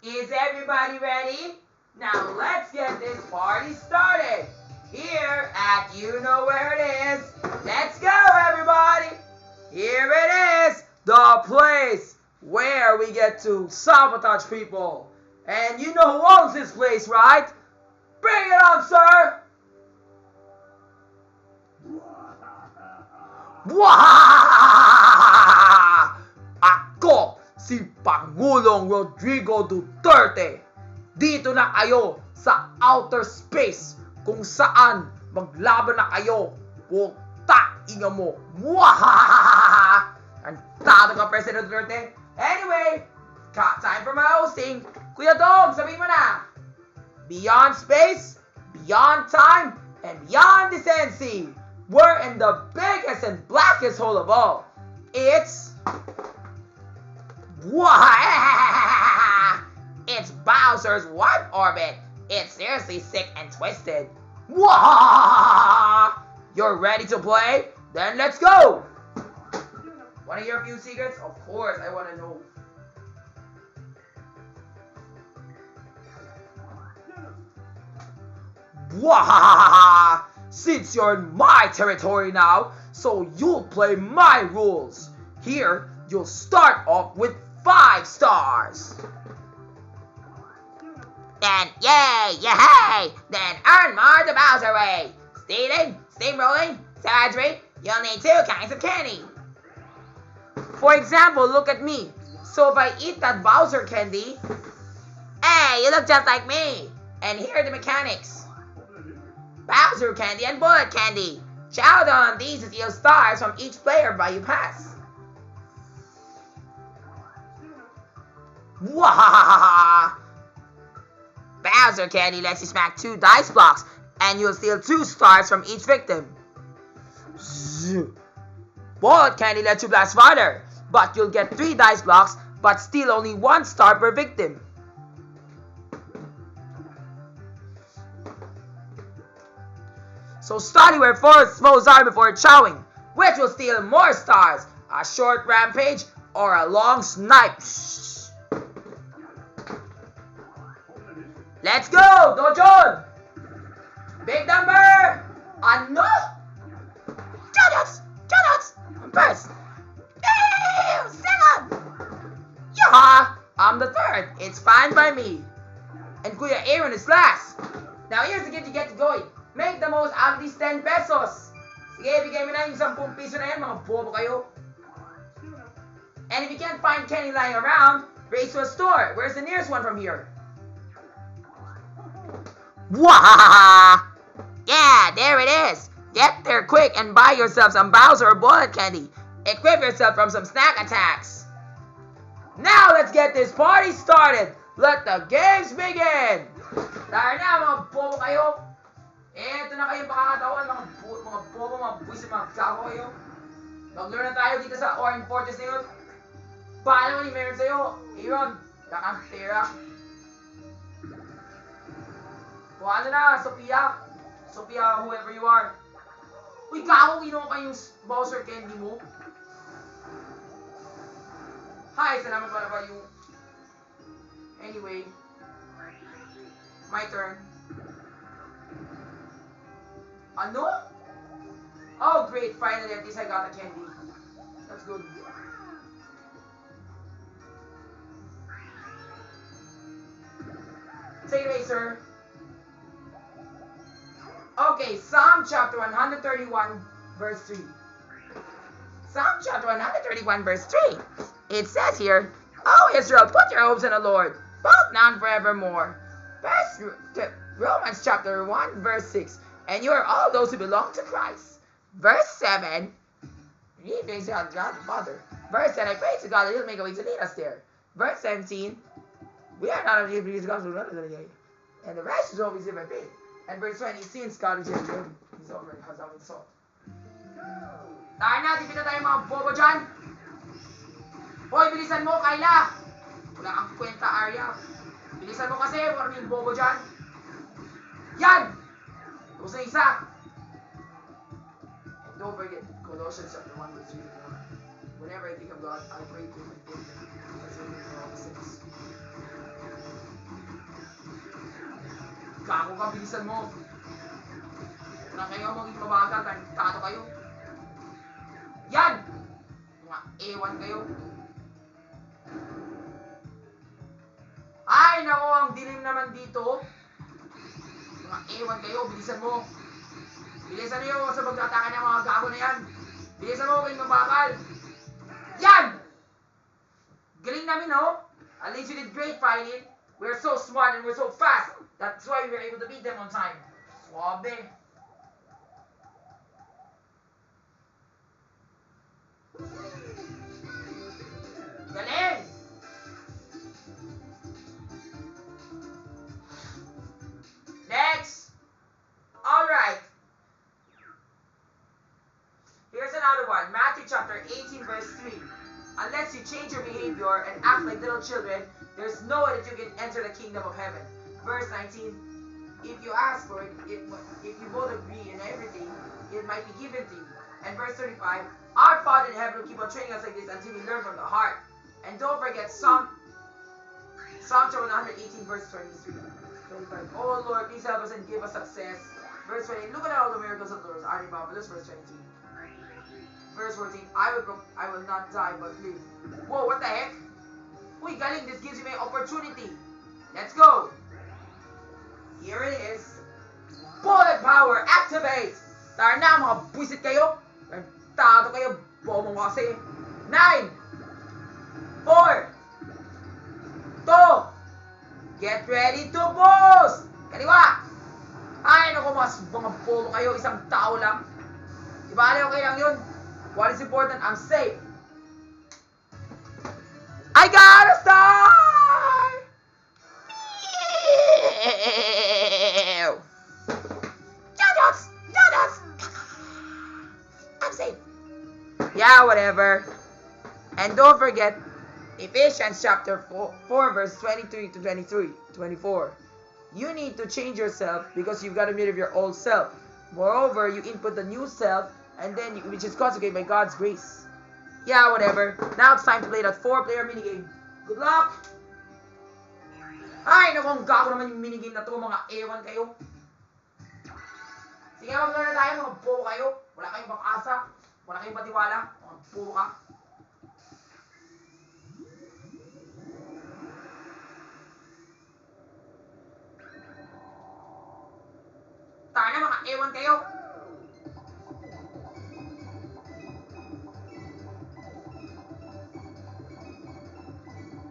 Is everybody ready? Now let's get this party started. Here at You Know Where It Is. Let's go, everybody. Here it is, the place where we get to sabotage people. And you know who owns this place, right? Bring it on, sir. Ako, si Pangulong Rodrigo Duterte. Dito na kayo sa outer space kung saan maglaban na kayo. Puta ina mo. Antado ka, President Duterte. Anyway, time for my hosting. Kuya Dog, sabihin mo na. Beyond space, beyond time, and beyond decency. We're in the biggest and blackest hole of all. It's Bowser's warp orbit. It's seriously sick and twisted. You're ready to play? Then let's go. Want to hear a few secrets? Of course, I want to know. Since you're in my territory now, so you'll play my rules. Here, you'll start off with 5 stars. Then, yay, then earn more the Bowser way. Stealing, steamrolling, savagery, you'll need 2 kinds of candy. For example, look at me. So if I eat that Bowser candy, hey, you look just like me. And here are the mechanics. Bowser candy and bullet candy. Chow down on these to steal stars from each player by you pass. Bowser candy lets you smack 2 dice blocks and you'll steal 2 stars from each victim. Bullet candy lets you blast farther, but you'll get 3 dice blocks but steal only 1 star per victim. So study where foes are before chowing, which will steal more stars, a short rampage or a long snipe. Let's go, Dojon! Big number! Ano? Jodots! First! Second! Yeah! I'm the third. It's fine by me. And Kuya Aaron is last. Now here's the gift you get to going. Make the most out of these 10 pesos. Sige, bigay mo na yung 10 piso na yan, mga bobo kayo. And if you can't find candy lying around, race to a store. Where's the nearest one from here? Yeah, there it is. Get there quick and buy yourself some Bowser or bullet candy. Equip yourself from some snack attacks. Now let's get this party started. Let the games begin. Tara na, mga bobo kayo. Eto na kayo pakakatawan, mga bobo, mga buwis, mga gago kayo. Mag-learn na tayo dito sa Orange Fortress na yun. Paano ni meron sa'yo? Aaron, lakang pera. O ano na, Sophia, whoever you are. Uy, gago, kinuha pa yung Bowser candy mo. Hi, salamat pala ba yung... Anyway, my turn. Ano? Oh, great. Finally, at least I got a candy. That's good. Take it away, sir. Okay, Psalm chapter 131, verse 3. Psalm chapter 131, verse 3. It says here, "O Israel, put your hopes in the Lord, both now and forevermore." Romans chapter 1, verse 6. And you are all those who belong to Christ. Verse 7. Read things out God the Father. Verse 10. I pray to God that He'll make a way to lead us there. Verse 17. We are not of the Hebrews, God, and the rest is always in by faith. And verse 20. Since God is here, He's already has our soul. Tayo na, tipita tayo mga bobo dyan. Hoy, bilisan mo, Kayla. Wala kang kwenta, Arya. Bilisan mo kasi, maraming bobo dyan. Yan! Tapos na isa. And don't forget, Colossians chapter 1 verse 3. Whenever I think of God, I pray to Him and thank Him. Because He will all the sins. ka, bilisan mo. Na kayo maging mabagal, tato kayo. Yan! Mga ewan kayo. Ay, nako, ang dilim naman dito. Mga ewan kayo, bilisan mo. Bilisan niyo sa pagtataka ng mga gago na yan. Bilisan mo, kayong mabagal. Yan! Galing namin, no? At least you did great fighting. We're so smart and we're so fast. That's why we were able to beat them on time. Swabe. Galing! Next! Alright. Here's another one. Matthew chapter 18 verse 3. Unless you change your behavior and act like little children, there's no way that you can enter the kingdom of heaven. Verse 19. If you ask for it, if you both agree in everything, it might be given to you. And verse 35. Our Father in heaven will keep on training us like this until we learn from the heart. And don't forget Psalm chapter 118 verse 23. 25. Oh Lord, please help us and give us success. Verse 20. Look at all the miracles of the Lord are marvelous. Verse 22. Verse 14. I will not die but live. Whoa, what the heck? Uy, galing, this gives you an opportunity. Let's go. Here it is. Bullet power, activate. Tara na, mga buisit kayo. Tato kayo, bomo mo kasi. 9, 4, 2, get ready to boost. Kaliwa. Ay, naku, mga bomo kayo, isang tao lang. Diba, okay lang yun. What is important? I'm safe. I gotta start! Donuts! I'm safe. Yeah, whatever. And don't forget, Ephesians chapter 4 verse 23 to 24. You need to change yourself because you've got to get rid of your old self. Moreover, you input the new self, and then which is consecrated by God's grace. Yeah, whatever. Now it's time to play that 4-player minigame. Good luck! Ay, naku, ang gago naman yung minigame na to, mga ewan kayo. Sige, maglaro na tayo, mga buo kayo. Wala kayong pag-asa. Wala kayong patiwala. Mga buo ka. Tayo na, mga ewan kayo.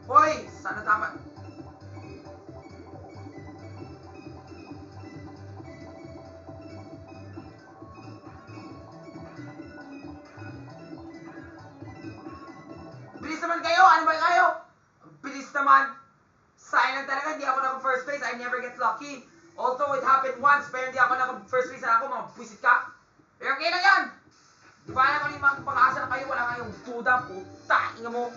Hoy, sana dapat. Bilis naman kayo, ano ba kayo? Bilis naman. Sayang lang talaga, hindi ako naka-first place. I never get lucky. Although it happened once, pero hindi ako naka-first place na ako, mga buisit ka. Pero okay lang yan. Di ba na kung yung mga pag-asa na kayo, wala kayong duda, puta, inga mo.